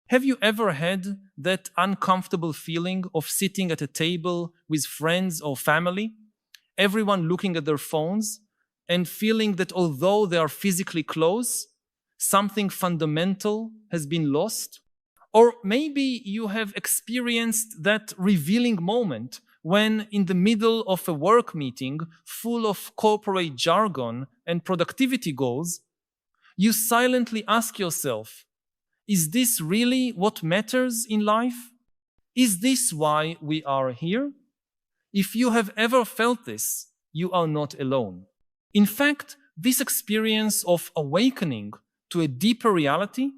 Have you ever had that uncomfortable feeling of sitting at a table with friends or family, everyone looking at their phones, and feeling that although they are physically close, something fundamental has been lost? Or maybe you have experienced that revealing moment when, in the middle of a work meeting full of corporate jargon and productivity goals, you silently ask yourself, is this really what matters in life? Is this why we are here? If you have ever felt this, you are not alone. In fact, this experience of awakening to a deeper reality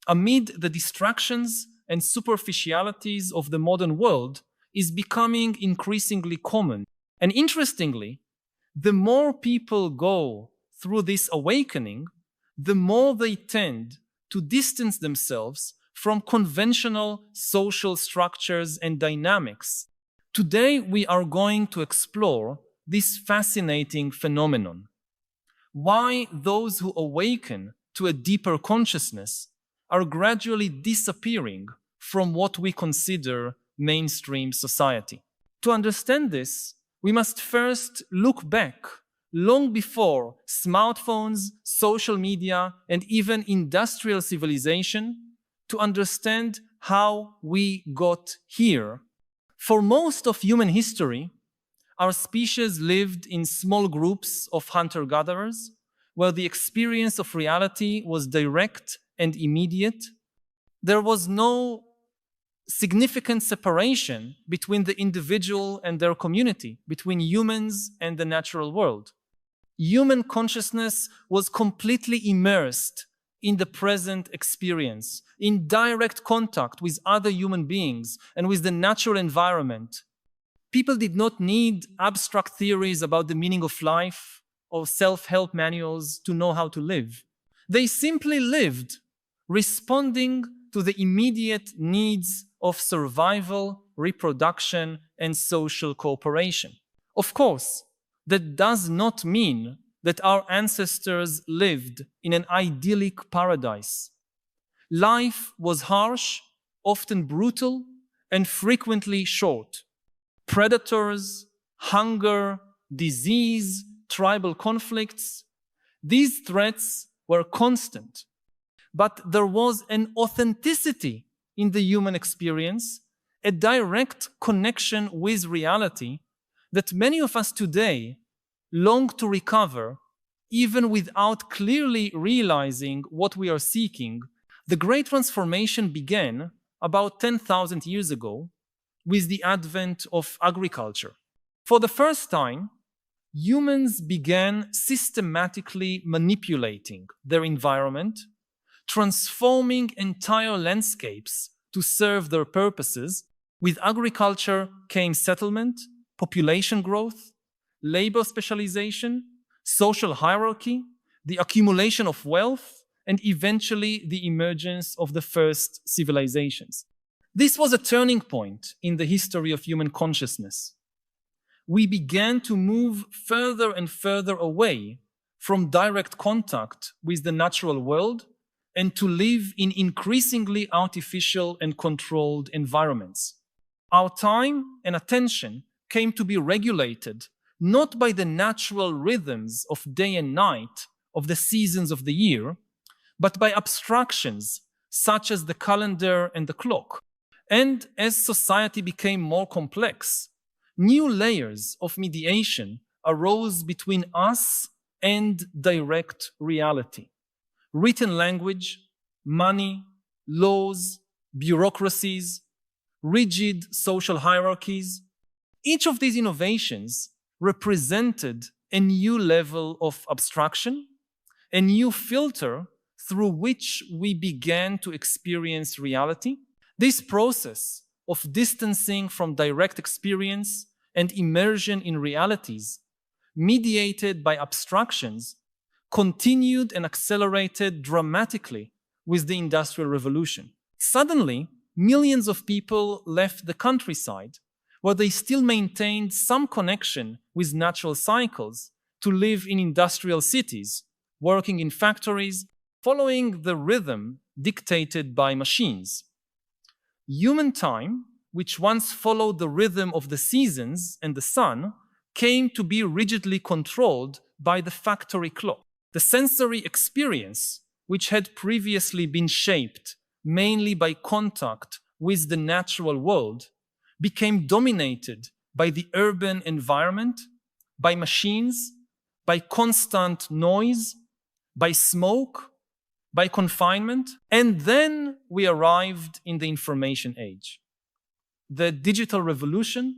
amid the distractions and superficialities of the modern world is becoming increasingly common. And interestingly, the more people go through this awakening, the more they tend to distance themselves from conventional social structures and dynamics. Today, we are going to explore this fascinating phenomenon. Why those who awaken to a deeper consciousness are gradually disappearing from what we consider mainstream society. To understand this, we must first look back long before smartphones, social media, and even industrial civilization to understand how we got here. For most of human history, our species lived in small groups of hunter-gatherers, where the experience of reality was direct and immediate. There was no significant separation between the individual and their community, between humans and the natural world. Human consciousness was completely immersed in the present experience, in direct contact with other human beings and with the natural environment. People did not need abstract theories about the meaning of life or self-help manuals to know how to live. They simply lived, responding to the immediate needs of survival, reproduction, and social cooperation. Of course, that does not mean that our ancestors lived in an idyllic paradise. Life was harsh, often brutal, and frequently short. Predators, hunger, disease, tribal conflicts, these threats were constant. But there was an authenticity in the human experience, a direct connection with reality that many of us today long to recover, even without clearly realizing what we are seeking. The Great Transformation began about 10,000 years ago with the advent of agriculture. For the first time, humans began systematically manipulating their environment, transforming entire landscapes to serve their purposes. With agriculture came settlement, population growth, labor specialization, social hierarchy, the accumulation of wealth, and eventually the emergence of the first civilizations. This was a turning point in the history of human consciousness. We began to move further and further away from direct contact with the natural world and to live in increasingly artificial and controlled environments. Our time and attention came to be regulated not by the natural rhythms of day and night, of the seasons of the year, but by abstractions such as the calendar and the clock. And as society became more complex, new layers of mediation arose between us and direct reality. Written language, money, laws, bureaucracies, rigid social hierarchies. Each of these innovations represented a new level of abstraction, a new filter through which we began to experience reality. This process of distancing from direct experience and immersion in realities, mediated by abstractions, continued and accelerated dramatically with the Industrial Revolution. Suddenly, millions of people left the countryside, where they still maintained some connection with natural cycles, to live in industrial cities, working in factories, following the rhythm dictated by machines. Human time, which once followed the rhythm of the seasons and the sun, came to be rigidly controlled by the factory clock. The sensory experience, which had previously been shaped mainly by contact with the natural world, became dominated by the urban environment, by machines, by constant noise, by smoke, by confinement, and then we arrived in the information age. The digital revolution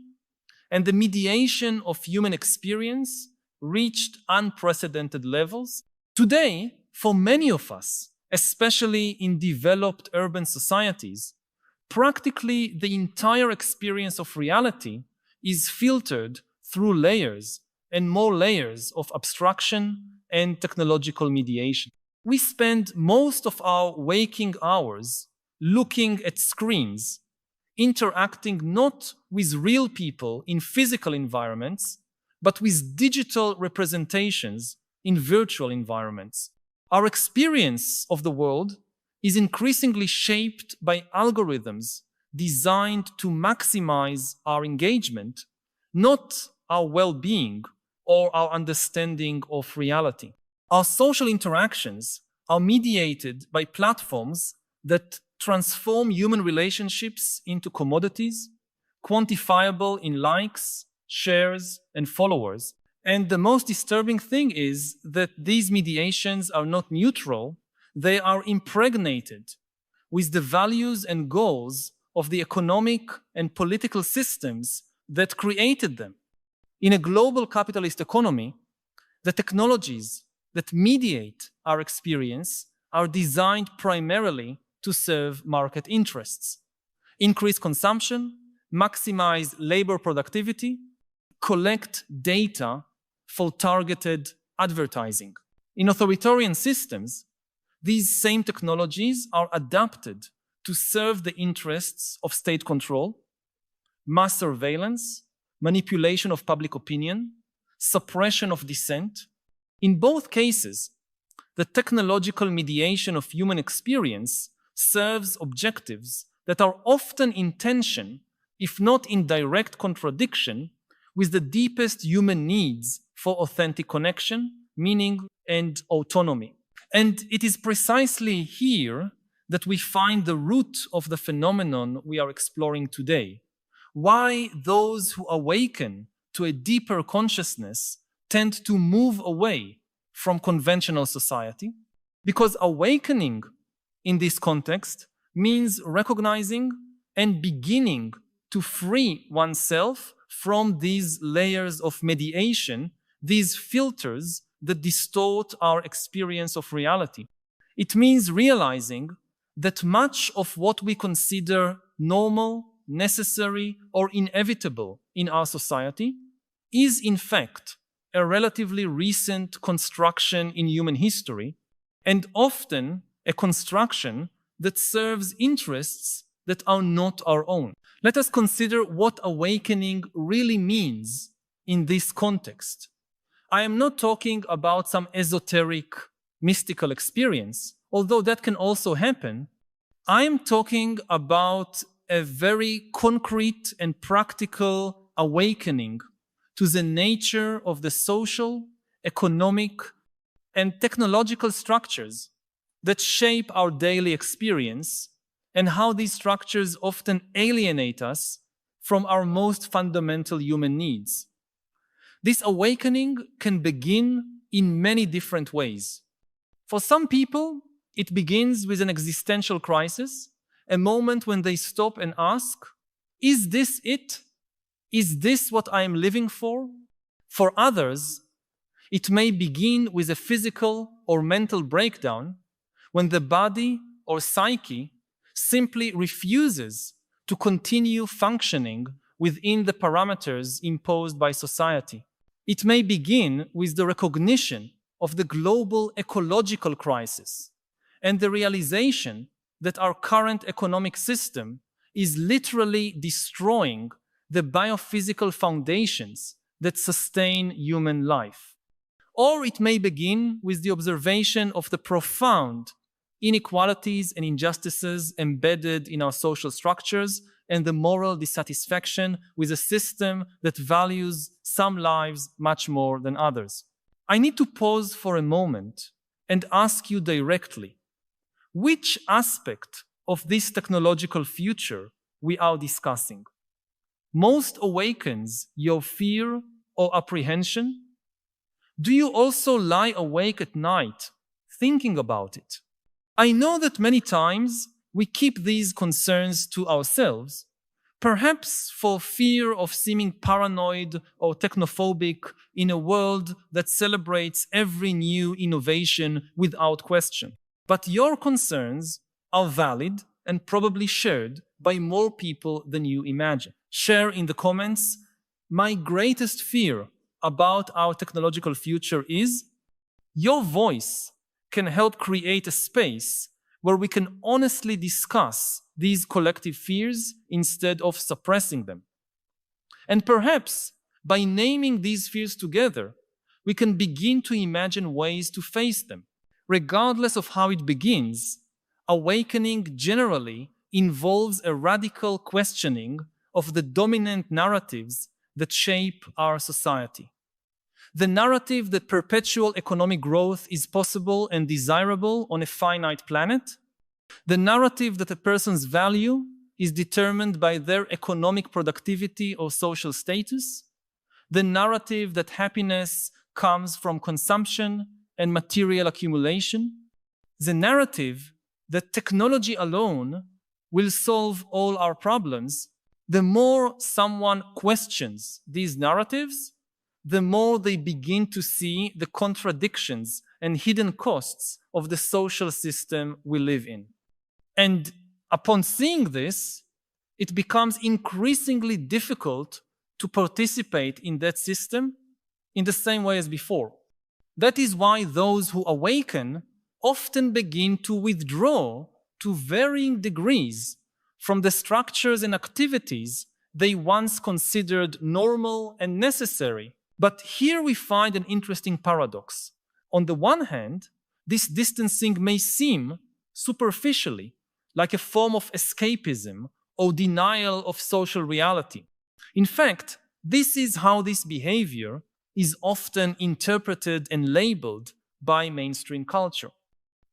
and the mediation of human experience reached unprecedented levels. Today, for many of us, especially in developed urban societies, practically the entire experience of reality is filtered through layers and more layers of abstraction and technological mediation. We spend most of our waking hours looking at screens, interacting not with real people in physical environments, but with digital representations in virtual environments. Our experience of the world is increasingly shaped by algorithms designed to maximize our engagement, not our well-being or our understanding of reality. Our social interactions are mediated by platforms that transform human relationships into commodities, quantifiable in likes, shares, and followers. And the most disturbing thing is that these mediations are not neutral, they are impregnated with the values and goals of the economic and political systems that created them. In a global capitalist economy, the technologies that mediate our experience are designed primarily to serve market interests, increase consumption, maximize labor productivity, collect data for targeted advertising. In authoritarian systems, these same technologies are adapted to serve the interests of state control, mass surveillance, manipulation of public opinion, suppression of dissent. In both cases, the technological mediation of human experience serves objectives that are often in tension, if not in direct contradiction, with the deepest human needs for authentic connection, meaning, and autonomy. And it is precisely here that we find the root of the phenomenon we are exploring today. Why those who awaken to a deeper consciousness tend to move away from conventional society? Because awakening in this context means recognizing and beginning to free oneself from these layers of mediation, these filters that distort our experience of reality. It means realizing that much of what we consider normal, necessary, or inevitable in our society is in fact a relatively recent construction in human history, and often a construction that serves interests that are not our own. Let us consider what awakening really means in this context. I am not talking about some esoteric, mystical experience, although that can also happen. I am talking about a very concrete and practical awakening to the nature of the social, economic, and technological structures that shape our daily experience, and how these structures often alienate us from our most fundamental human needs. This awakening can begin in many different ways. For some people, it begins with an existential crisis, a moment when they stop and ask, is this it? Is this what I am living for? For others, it may begin with a physical or mental breakdown when the body or psyche simply refuses to continue functioning within the parameters imposed by society. It may begin with the recognition of the global ecological crisis and the realization that our current economic system is literally destroying the biophysical foundations that sustain human life. Or it may begin with the observation of the profound inequalities and injustices embedded in our social structures, and the moral dissatisfaction with a system that values some lives much more than others. I need to pause for a moment and ask you directly, which aspect of this technological future we are discussing most awakens your fear or apprehension? Do you also lie awake at night thinking about it? I know that many times we keep these concerns to ourselves, perhaps for fear of seeming paranoid or technophobic in a world that celebrates every new innovation without question. But your concerns are valid and probably shared by more people than you imagine. Share in the comments, my greatest fear about our technological future is. Your voice can help create a space where we can honestly discuss these collective fears instead of suppressing them. And perhaps by naming these fears together, we can begin to imagine ways to face them. Regardless of how it begins, awakening generally involves a radical questioning of the dominant narratives that shape our society. The narrative that perpetual economic growth is possible and desirable on a finite planet, the narrative that a person's value is determined by their economic productivity or social status, the narrative that happiness comes from consumption and material accumulation, the narrative that technology alone will solve all our problems. The more someone questions these narratives, the more they begin to see the contradictions and hidden costs of the social system we live in. And upon seeing this, it becomes increasingly difficult to participate in that system in the same way as before. That is why those who awaken often begin to withdraw to varying degrees from the structures and activities they once considered normal and necessary. But here we find an interesting paradox. On the one hand, this distancing may seem superficially like a form of escapism or denial of social reality. In fact, this is how this behavior is often interpreted and labeled by mainstream culture,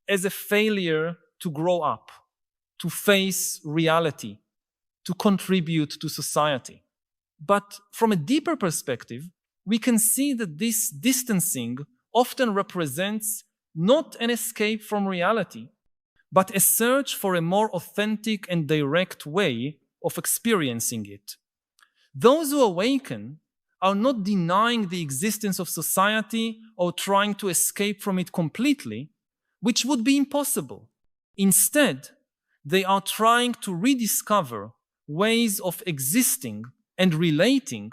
as a failure to grow up, to face reality, to contribute to society. But from a deeper perspective, we can see that this distancing often represents not an escape from reality, but a search for a more authentic and direct way of experiencing it. Those who awaken are not denying the existence of society or trying to escape from it completely, which would be impossible. Instead, they are trying to rediscover ways of existing and relating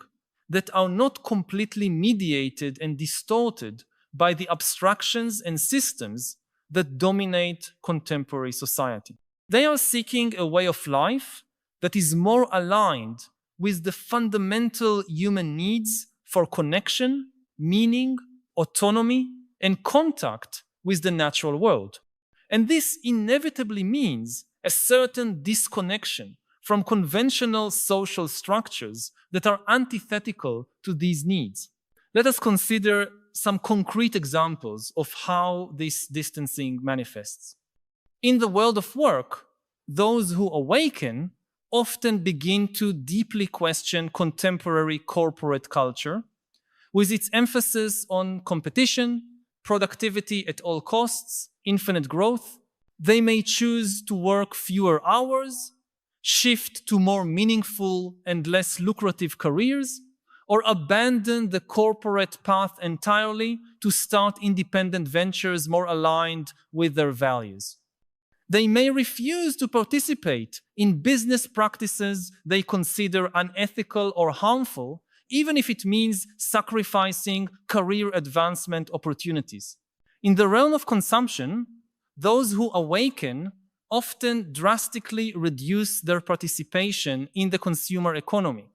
that are not completely mediated and distorted by the abstractions and systems that dominate contemporary society. They are seeking a way of life that is more aligned with the fundamental human needs for connection, meaning, autonomy, and contact with the natural world. And this inevitably means a certain disconnection from conventional social structures that are antithetical to these needs. Let us consider some concrete examples of how this distancing manifests. In the world of work, those who awaken often begin to deeply question contemporary corporate culture, with its emphasis on competition, productivity at all costs, infinite growth. They may choose to work fewer hours, shift to more meaningful and less lucrative careers, or abandon the corporate path entirely to start independent ventures more aligned with their values. They may refuse to participate in business practices they consider unethical or harmful, even if it means sacrificing career advancement opportunities. In the realm of consumption, those who awaken often drastically reduce their participation in the consumer economy.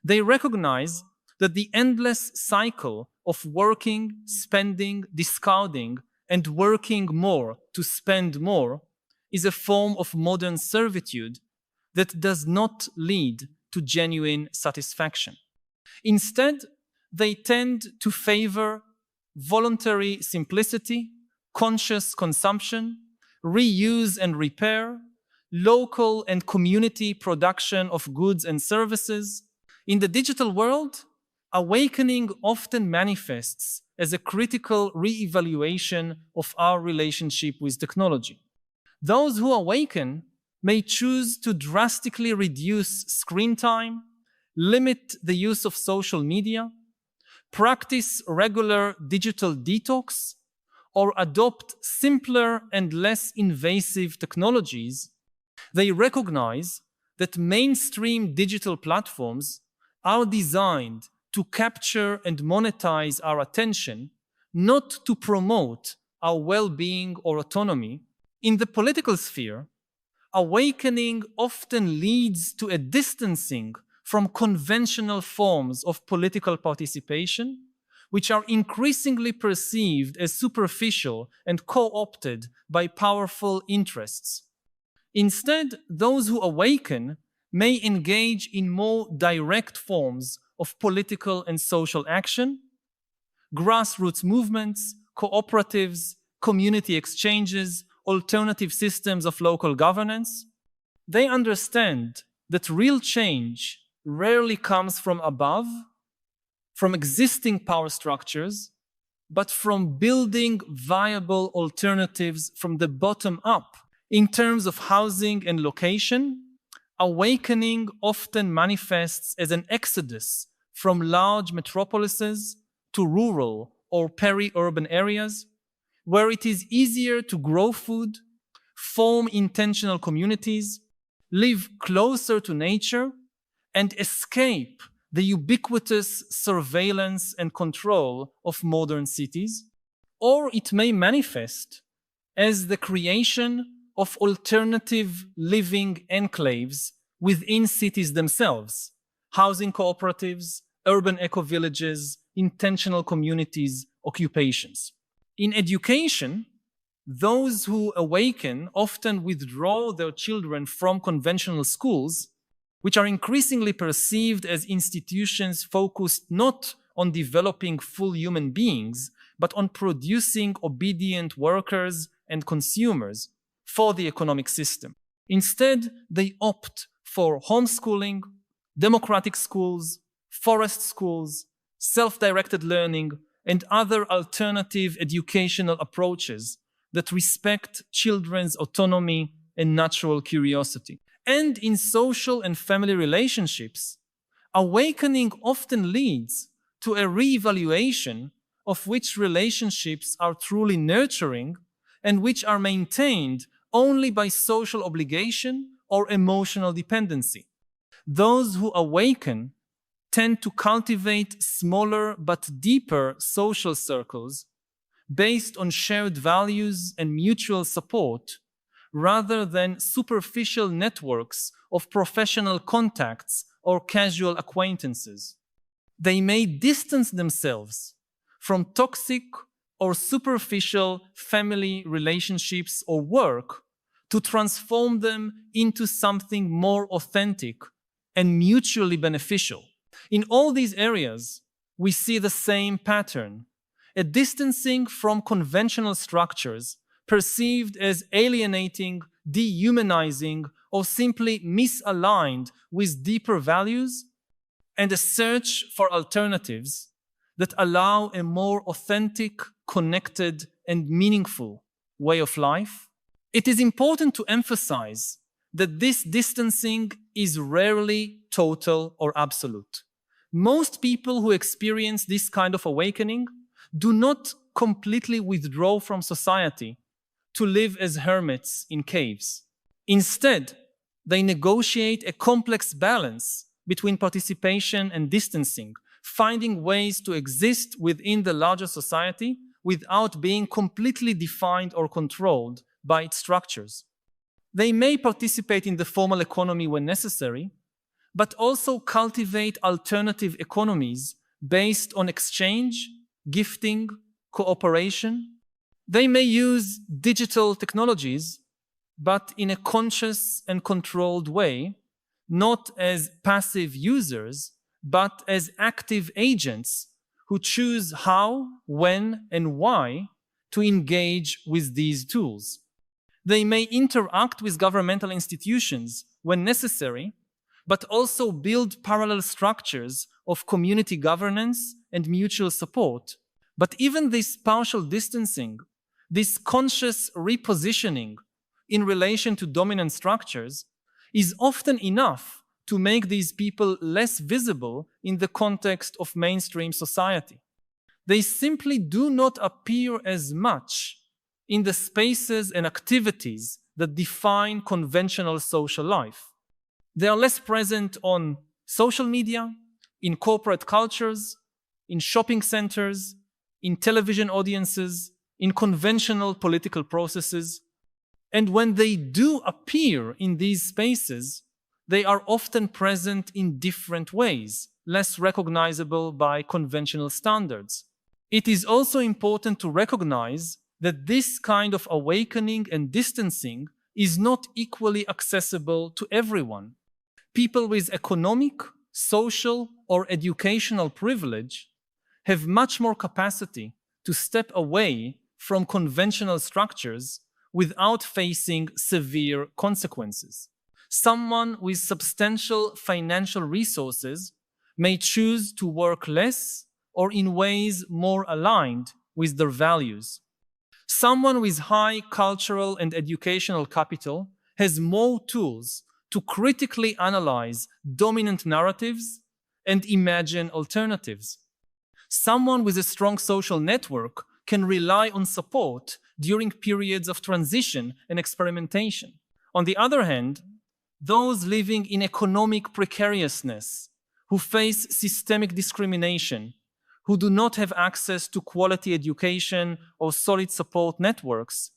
They recognize that the endless cycle of working, spending, discarding, and working more to spend more is a form of modern servitude that does not lead to genuine satisfaction. Instead, they tend to favor voluntary simplicity, conscious consumption, reuse and repair, local and community production of goods and services. In the digital world, awakening often manifests as a critical re-evaluation of our relationship with technology. Those who awaken may choose to drastically reduce screen time, limit the use of social media, practice regular digital detox, or adopt simpler and less invasive technologies. They recognize that mainstream digital platforms are designed to capture and monetize our attention, not to promote our well-being or autonomy. In the political sphere, awakening often leads to a distancing from conventional forms of political participation, which are increasingly perceived as superficial and co-opted by powerful interests. Instead, those who awaken may engage in more direct forms of political and social action, grassroots movements, cooperatives, community exchanges, alternative systems of local governance. They understand that real change rarely comes from above, from existing power structures, but from building viable alternatives from the bottom up. In terms of housing and location, awakening often manifests as an exodus from large metropolises to rural or peri-urban areas, where it is easier to grow food, form intentional communities, live closer to nature, and escape the ubiquitous surveillance and control of modern cities. Or it may manifest as the creation of alternative living enclaves within cities themselves, housing cooperatives, urban eco-villages, intentional communities, occupations. In education, those who awaken often withdraw their children from conventional schools, which are increasingly perceived as institutions focused not on developing full human beings, but on producing obedient workers and consumers for the economic system. Instead, they opt for homeschooling, democratic schools, forest schools, self-directed learning, and other alternative educational approaches that respect children's autonomy and natural curiosity. And in social and family relationships, awakening often leads to a re-evaluation of which relationships are truly nurturing and which are maintained only by social obligation or emotional dependency. Those who awaken tend to cultivate smaller but deeper social circles based on shared values and mutual support, rather than superficial networks of professional contacts or casual acquaintances. They may distance themselves from toxic or superficial family relationships or work to transform them into something more authentic and mutually beneficial. In all these areas, we see the same pattern: a distancing from conventional structures perceived as alienating, dehumanizing, or simply misaligned with deeper values, and a search for alternatives that allow a more authentic, connected, and meaningful way of life. It is important to emphasize that this distancing is rarely total or absolute. Most people who experience this kind of awakening do not completely withdraw from society to live as hermits in caves. Instead, they negotiate a complex balance between participation and distancing, finding ways to exist within the larger society without being completely defined or controlled by its structures. They may participate in the formal economy when necessary, but also cultivate alternative economies based on exchange, gifting, cooperation. They may use digital technologies, but in a conscious and controlled way, not as passive users, but as active agents who choose how, when, and why to engage with these tools. They may interact with governmental institutions when necessary, but also build parallel structures of community governance and mutual support. But even this partial distancing, this conscious repositioning in relation to dominant structures, is often enough to make these people less visible in the context of mainstream society. They simply do not appear as much in the spaces and activities that define conventional social life. They are less present on social media, in corporate cultures, in shopping centers, in television audiences, in conventional political processes. And when they do appear in these spaces, they are often present in different ways, less recognizable by conventional standards. It is also important to recognize that this kind of awakening and distancing is not equally accessible to everyone. People with economic, social, or educational privilege have much more capacity to step away from conventional structures without facing severe consequences. Someone with substantial financial resources may choose to work less or in ways more aligned with their values. Someone with high cultural and educational capital has more tools to critically analyze dominant narratives and imagine alternatives. Someone with a strong social network can rely on support during periods of transition and experimentation. On the other hand, those living in economic precariousness, who face systemic discrimination, who do not have access to quality education or solid support networks,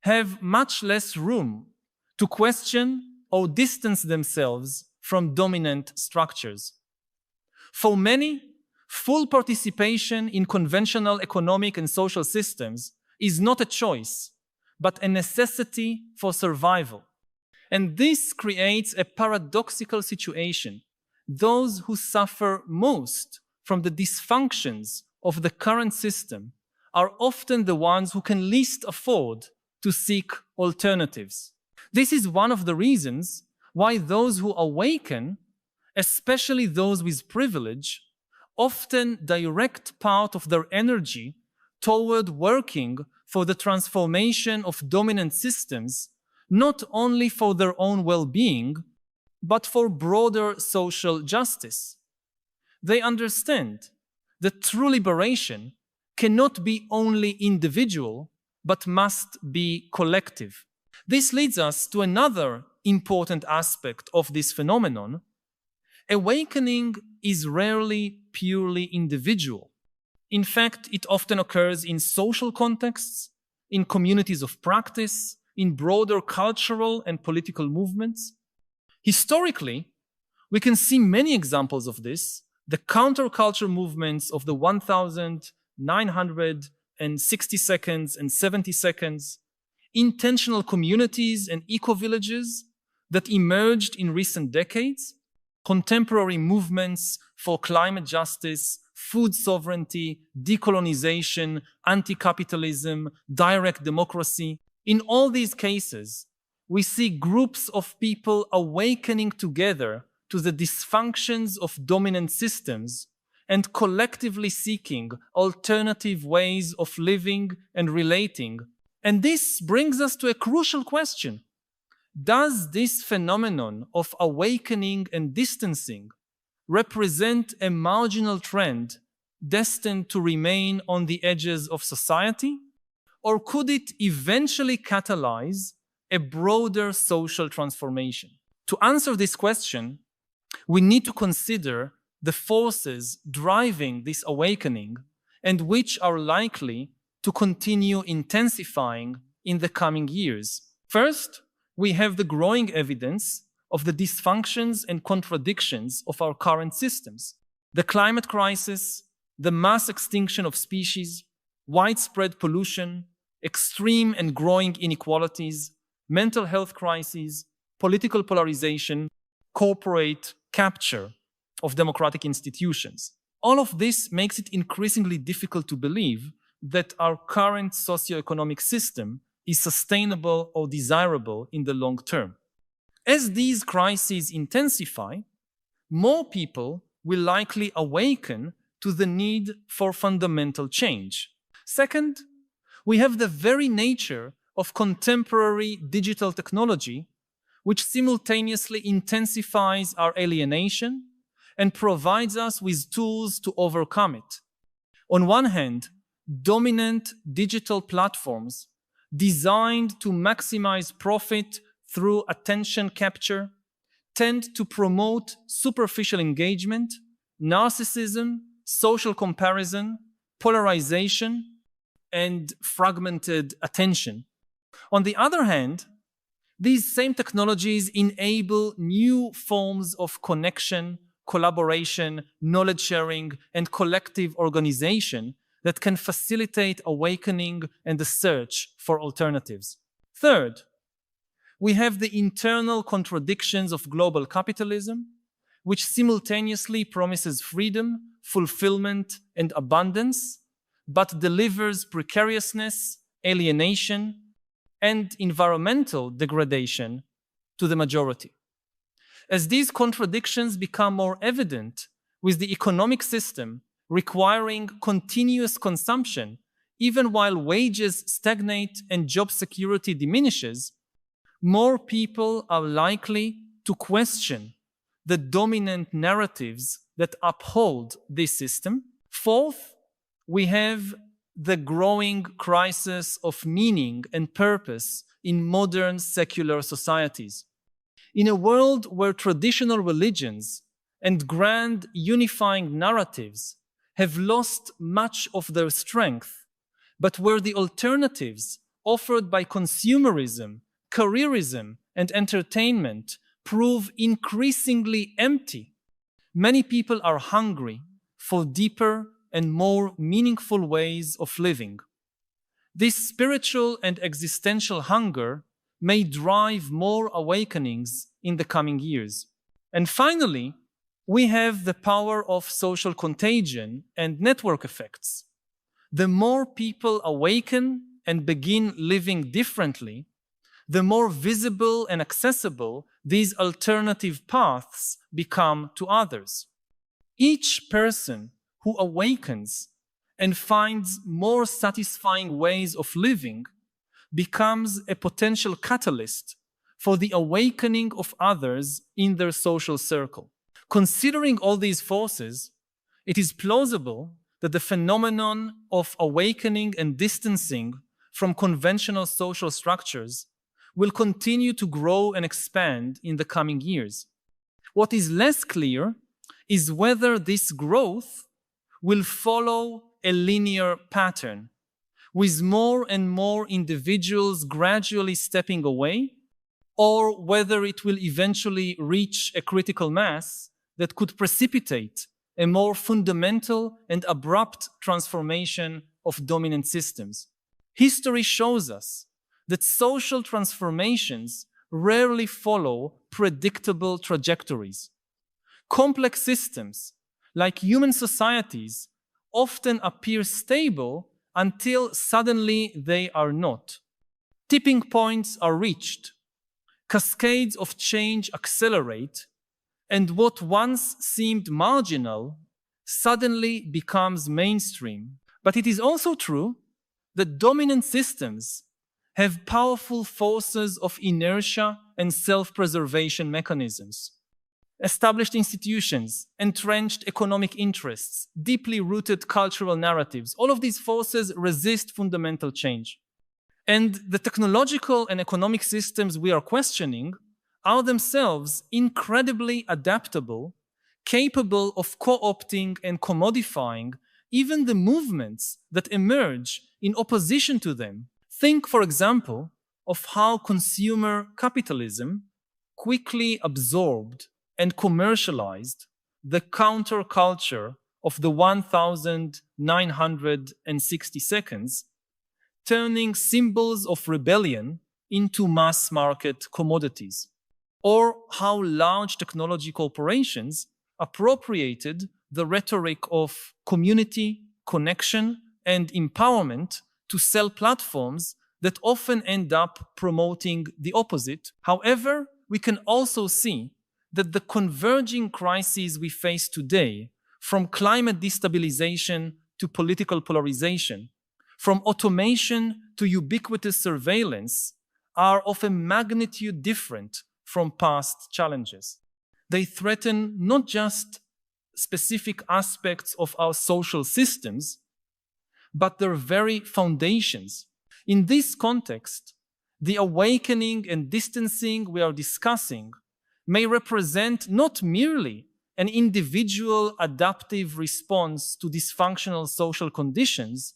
have much less room to question or distance themselves from dominant structures. For many, full participation in conventional economic and social systems is not a choice, but a necessity for survival. And this creates a paradoxical situation. Those who suffer most from the dysfunctions of the current system are often the ones who can least afford to seek alternatives. This is one of the reasons why those who awaken, especially those with privilege, often direct part of their energy toward working for the transformation of dominant systems, not only for their own well-being, but for broader social justice. They understand that true liberation cannot be only individual, but must be collective. This leads us to another important aspect of this phenomenon. Awakening is rarely purely individual. In fact, it often occurs in social contexts, in communities of practice, in broader cultural and political movements. Historically, we can see many examples of this. The counterculture movements of the 1960 seconds and 70 seconds, intentional communities and eco-villages that emerged in recent decades, contemporary movements for climate justice, food sovereignty, decolonization, anti-capitalism, direct democracy. In all these cases, we see groups of people awakening together to the dysfunctions of dominant systems and collectively seeking alternative ways of living and relating. And this brings us to a crucial question. Does this phenomenon of awakening and distancing represent a marginal trend destined to remain on the edges of society? Or could it eventually catalyze a broader social transformation? To answer this question, we need to consider the forces driving this awakening and which are likely to continue intensifying in the coming years. First, we have the growing evidence of the dysfunctions and contradictions of our current systems. The climate crisis, the mass extinction of species, widespread pollution, extreme and growing inequalities, mental health crises, political polarization, corporate capture of democratic institutions. All of this makes it increasingly difficult to believe that our current socioeconomic system is sustainable or desirable in the long term. As these crises intensify, more people will likely awaken to the need for fundamental change. Second, we have the very nature of contemporary digital technology, which simultaneously intensifies our alienation and provides us with tools to overcome it. On one hand, dominant digital platforms designed to maximize profit through attention capture tend to promote superficial engagement, narcissism, social comparison, polarization, and fragmented attention. On the other hand, these same technologies enable new forms of connection, collaboration, knowledge sharing, and collective organization that can facilitate awakening and the search for alternatives. Third, we have the internal contradictions of global capitalism, which simultaneously promises freedom, fulfillment, and abundance, but delivers precariousness, alienation, and environmental degradation to the majority. As these contradictions become more evident with the economic system requiring continuous consumption, even while wages stagnate and job security diminishes, more people are likely to question the dominant narratives that uphold this system. Fourth, we have the growing crisis of meaning and purpose in modern secular societies. In a world where traditional religions and grand unifying narratives have lost much of their strength, but where the alternatives offered by consumerism, careerism, and entertainment prove increasingly empty, many people are hungry for deeper and more meaningful ways of living. This spiritual and existential hunger may drive more awakenings in the coming years. And finally, we have the power of social contagion and network effects. The more people awaken and begin living differently, the more visible and accessible these alternative paths become to others. Each person who awakens and finds more satisfying ways of living becomes a potential catalyst for the awakening of others in their social circle. Considering all these forces, it is plausible that the phenomenon of awakening and distancing from conventional social structures will continue to grow and expand in the coming years. What is less clear is whether this growth will follow a linear pattern, with more and more individuals gradually stepping away, or whether it will eventually reach a critical mass that could precipitate a more fundamental and abrupt transformation of dominant systems. History shows us that social transformations rarely follow predictable trajectories. Complex systems, like human societies, often appear stable until suddenly they are not. Tipping points are reached, cascades of change accelerate, and what once seemed marginal suddenly becomes mainstream. But it is also true that dominant systems have powerful forces of inertia and self-preservation mechanisms. Established institutions, entrenched economic interests, deeply rooted cultural narratives, all of these forces resist fundamental change. And the technological and economic systems we are questioning are themselves incredibly adaptable, capable of co-opting and commodifying even the movements that emerge in opposition to them. Think, for example, of how consumer capitalism quickly absorbed and commercialized the counterculture of the 1960 seconds, turning symbols of rebellion into mass market commodities, or how large technology corporations appropriated the rhetoric of community, connection, and empowerment to sell platforms that often end up promoting the opposite. However, we can also see that the converging crises we face today, from climate destabilization to political polarization, from automation to ubiquitous surveillance, are of a magnitude different from past challenges. They threaten not just specific aspects of our social systems, but their very foundations. In this context, the awakening and distancing we are discussing may represent not merely an individual adaptive response to dysfunctional social conditions,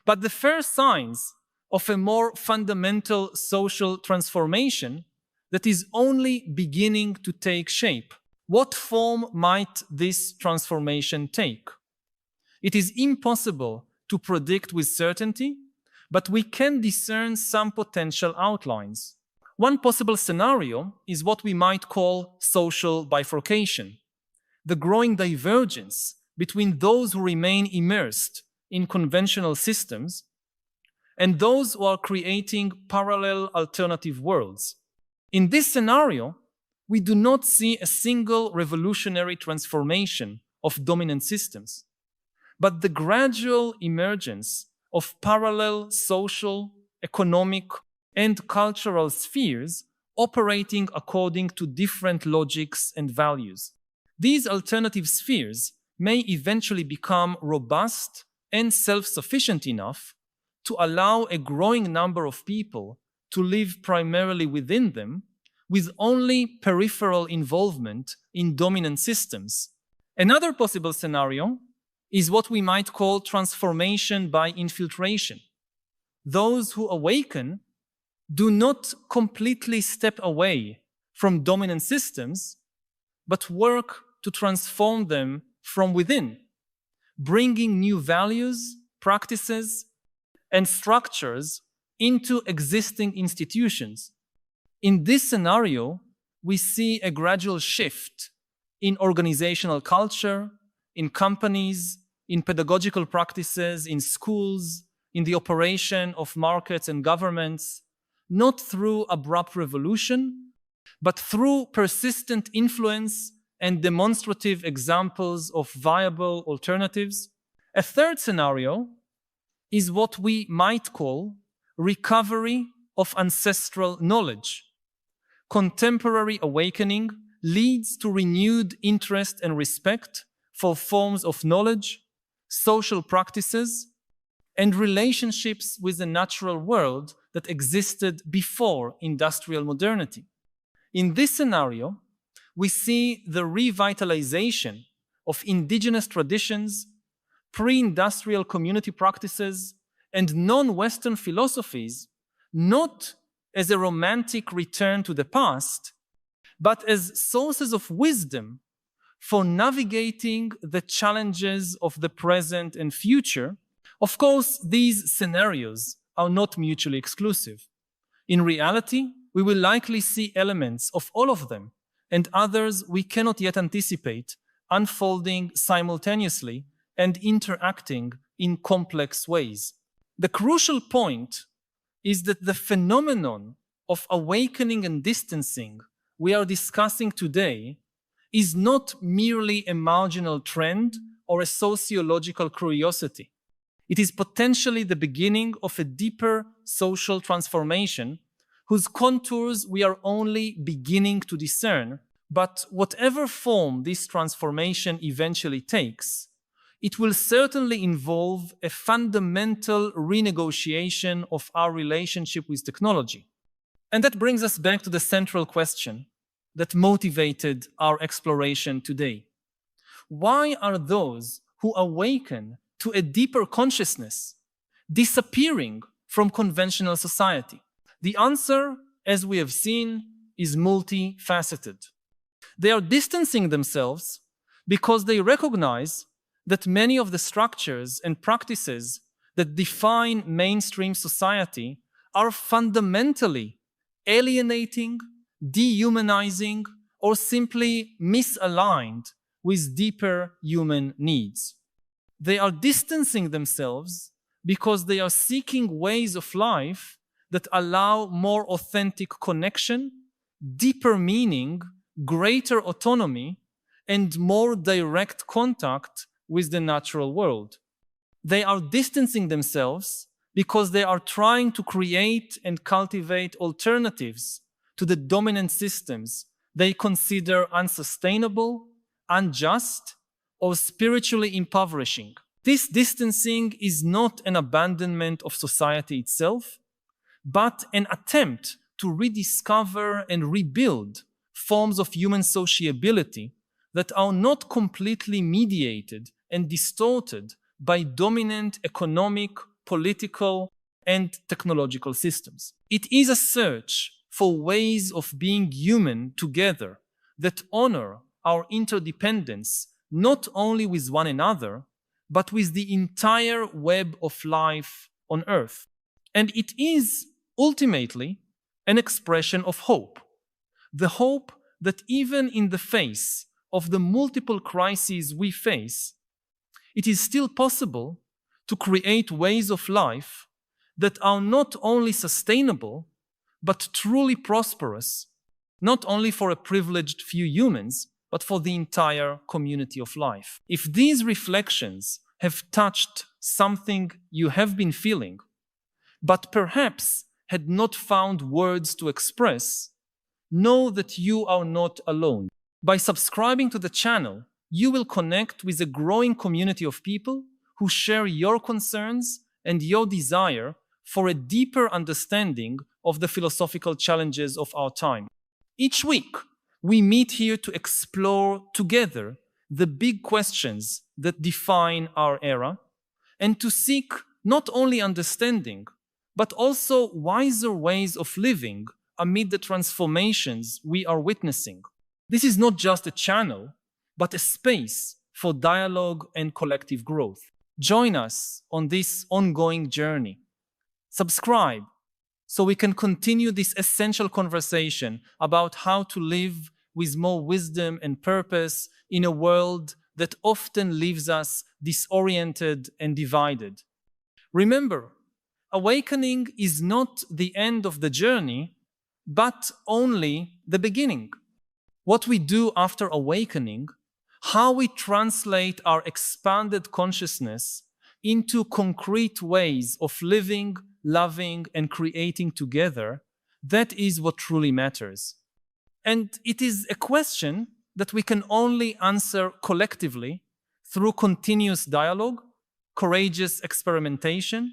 but the first signs of a more fundamental social transformation that is only beginning to take shape. What form might this transformation take? It is impossible to predict with certainty, but we can discern some potential outlines. One possible scenario is what we might call social bifurcation, the growing divergence between those who remain immersed in conventional systems and those who are creating parallel alternative worlds. In this scenario, we do not see a single revolutionary transformation of dominant systems, but the gradual emergence of parallel social, economic, and cultural spheres operating according to different logics and values. These alternative spheres may eventually become robust and self-sufficient enough to allow a growing number of people to live primarily within them, with only peripheral involvement in dominant systems. Another possible scenario is what we might call transformation by infiltration. Those who awaken do not completely step away from dominant systems, but work to transform them from within, bringing new values, practices, and structures into existing institutions. In this scenario, we see a gradual shift in organizational culture, in companies, in pedagogical practices, in schools, in the operation of markets and governments, not through abrupt revolution, but through persistent influence and demonstrative examples of viable alternatives. A third scenario is what we might call recovery of ancestral knowledge. Contemporary awakening leads to renewed interest and respect for forms of knowledge, social practices, and relationships with the natural world that existed before industrial modernity. In this scenario, we see the revitalization of indigenous traditions, pre-industrial community practices, and non-Western philosophies, not as a romantic return to the past, but as sources of wisdom for navigating the challenges of the present and future. Of course, these scenarios are not mutually exclusive. In reality, we will likely see elements of all of them, and others we cannot yet anticipate, unfolding simultaneously and interacting in complex ways. The crucial point is that the phenomenon of awakening and distancing we are discussing today is not merely a marginal trend or a sociological curiosity. It is potentially the beginning of a deeper social transformation whose contours we are only beginning to discern. But whatever form this transformation eventually takes, it will certainly involve a fundamental renegotiation of our relationship with technology. And that brings us back to the central question that motivated our exploration today. Why are those who awaken to a deeper consciousness disappearing from conventional society? The answer, as we have seen, is multifaceted. They are distancing themselves because they recognize that many of the structures and practices that define mainstream society are fundamentally alienating, dehumanizing, or simply misaligned with deeper human needs. They are distancing themselves because they are seeking ways of life that allow more authentic connection, deeper meaning, greater autonomy, and more direct contact with the natural world. They are distancing themselves because they are trying to create and cultivate alternatives to the dominant systems they consider unsustainable, unjust, or spiritually impoverishing. This distancing is not an abandonment of society itself, but an attempt to rediscover and rebuild forms of human sociability that are not completely mediated and distorted by dominant economic, political, and technological systems. It is a search for ways of being human together that honor our interdependence not only with one another, but with the entire web of life on Earth. And it is ultimately an expression of hope. The hope that even in the face of the multiple crises we face, it is still possible to create ways of life that are not only sustainable, but truly prosperous, not only for a privileged few humans, but for the entire community of life. If these reflections have touched something you have been feeling, but perhaps had not found words to express, know that you are not alone. By subscribing to the channel, you will connect with a growing community of people who share your concerns and your desire for a deeper understanding of the philosophical challenges of our time. Each week, we meet here to explore together the big questions that define our era and to seek not only understanding, but also wiser ways of living amid the transformations we are witnessing. This is not just a channel, but a space for dialogue and collective growth. Join us on this ongoing journey. Subscribe so we can continue this essential conversation about how to live with more wisdom and purpose in a world that often leaves us disoriented and divided. Remember, awakening is not the end of the journey, but only the beginning. What we do after awakening, how we translate our expanded consciousness into concrete ways of living, loving, and creating together, that is what truly matters. And it is a question that we can only answer collectively through continuous dialogue, courageous experimentation,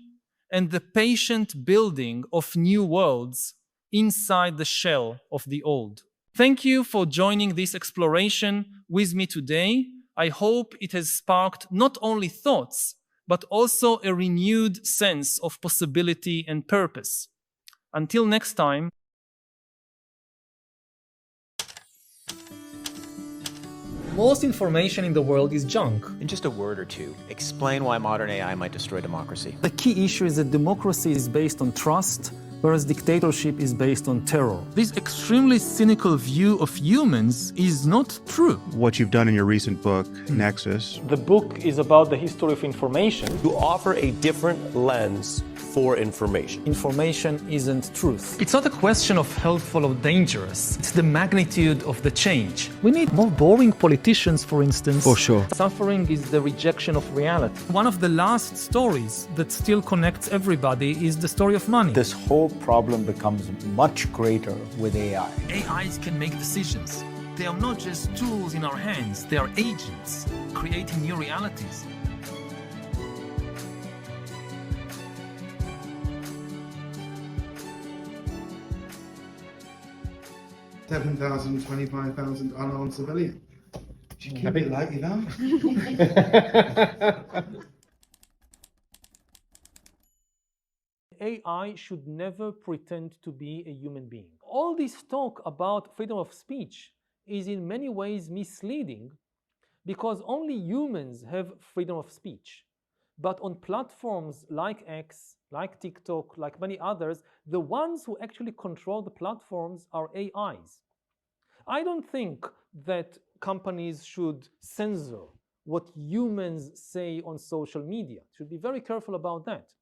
and the patient building of new worlds inside the shell of the old. Thank you for joining this exploration with me today. I hope it has sparked not only thoughts, but also a renewed sense of possibility and purpose. Until next time. Most information in the world is junk. In just a word or two, explain why modern AI might destroy democracy. The key issue is that democracy is based on trust, whereas dictatorship is based on terror. This extremely cynical view of humans is not true. What you've done in your recent book, Nexus. The book is about the history of information. You offer a different lens for information. Information isn't truth. It's not a question of helpful or dangerous. It's the magnitude of the change. We need more boring politicians, for instance. For sure. Suffering is the rejection of reality. One of the last stories that still connects everybody is the story of money. This whole problem becomes much greater with AI. AIs can make decisions. They are not just tools in our hands. They are agents creating new realities. $7,000, $25,000 unarmed civilian. Just keep it like you know. AI should never pretend to be a human being. All this talk about freedom of speech is in many ways misleading because only humans have freedom of speech. But on platforms like X, like TikTok, like many others, the ones who actually control the platforms are AIs. I don't think that companies should censor what humans say on social media. Should be very careful about that.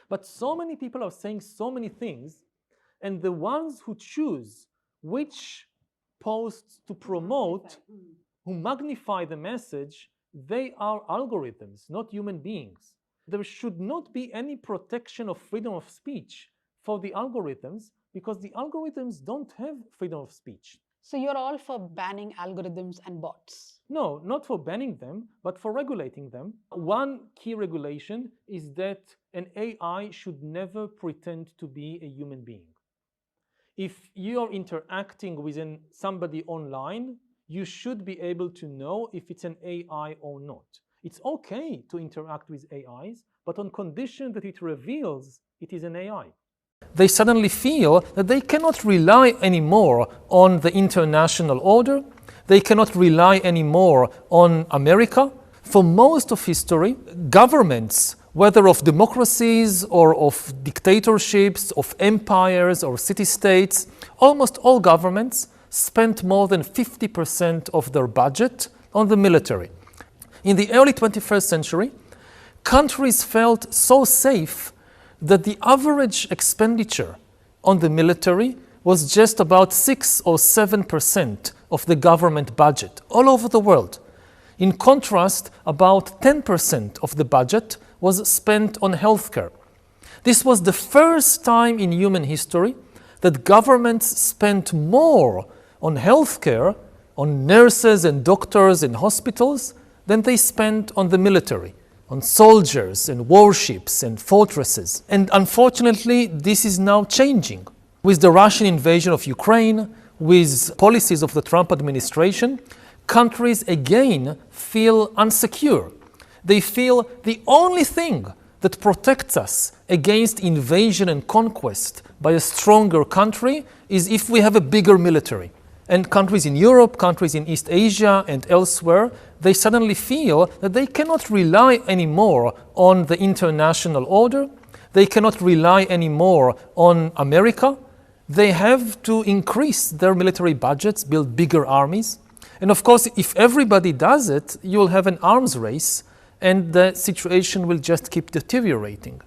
But so many people are saying so many things, and the ones who choose which posts to promote, who magnify the message, they are algorithms, not human beings. There should not be any protection of freedom of speech for the algorithms, because the algorithms don't have freedom of speech. So you're all for banning algorithms and bots? No, not for banning them, but for regulating them. One key regulation is that an AI should never pretend to be a human being. If you are interacting with somebody online, you should be able to know if it's an AI or not. It's okay to interact with AIs, but on condition that it reveals it is an AI. They suddenly feel that they cannot rely anymore on the international order. They cannot rely anymore on America. For most of history, governments, whether of democracies or of dictatorships, of empires or city-states, almost all governments spent more than 50% of their budget on the military. In the early 21st century, countries felt so safe that the average expenditure on the military was just about 6 or 7% of the government budget all over the world. In contrast, about 10% of the budget was spent on healthcare. This was the first time in human history that governments spent more on healthcare, on nurses and doctors and hospitals, than they spent on the military, on soldiers and warships and fortresses. And unfortunately, this is now changing. With the Russian invasion of Ukraine, with policies of the Trump administration, countries again feel insecure. They feel the only thing that protects us against invasion and conquest by a stronger country is if we have a bigger military. And countries in Europe, countries in East Asia and elsewhere, they suddenly feel that they cannot rely anymore on the international order. They cannot rely anymore on America. They have to increase their military budgets, build bigger armies. And of course, if everybody does it, you'll have an arms race, and the situation will just keep deteriorating.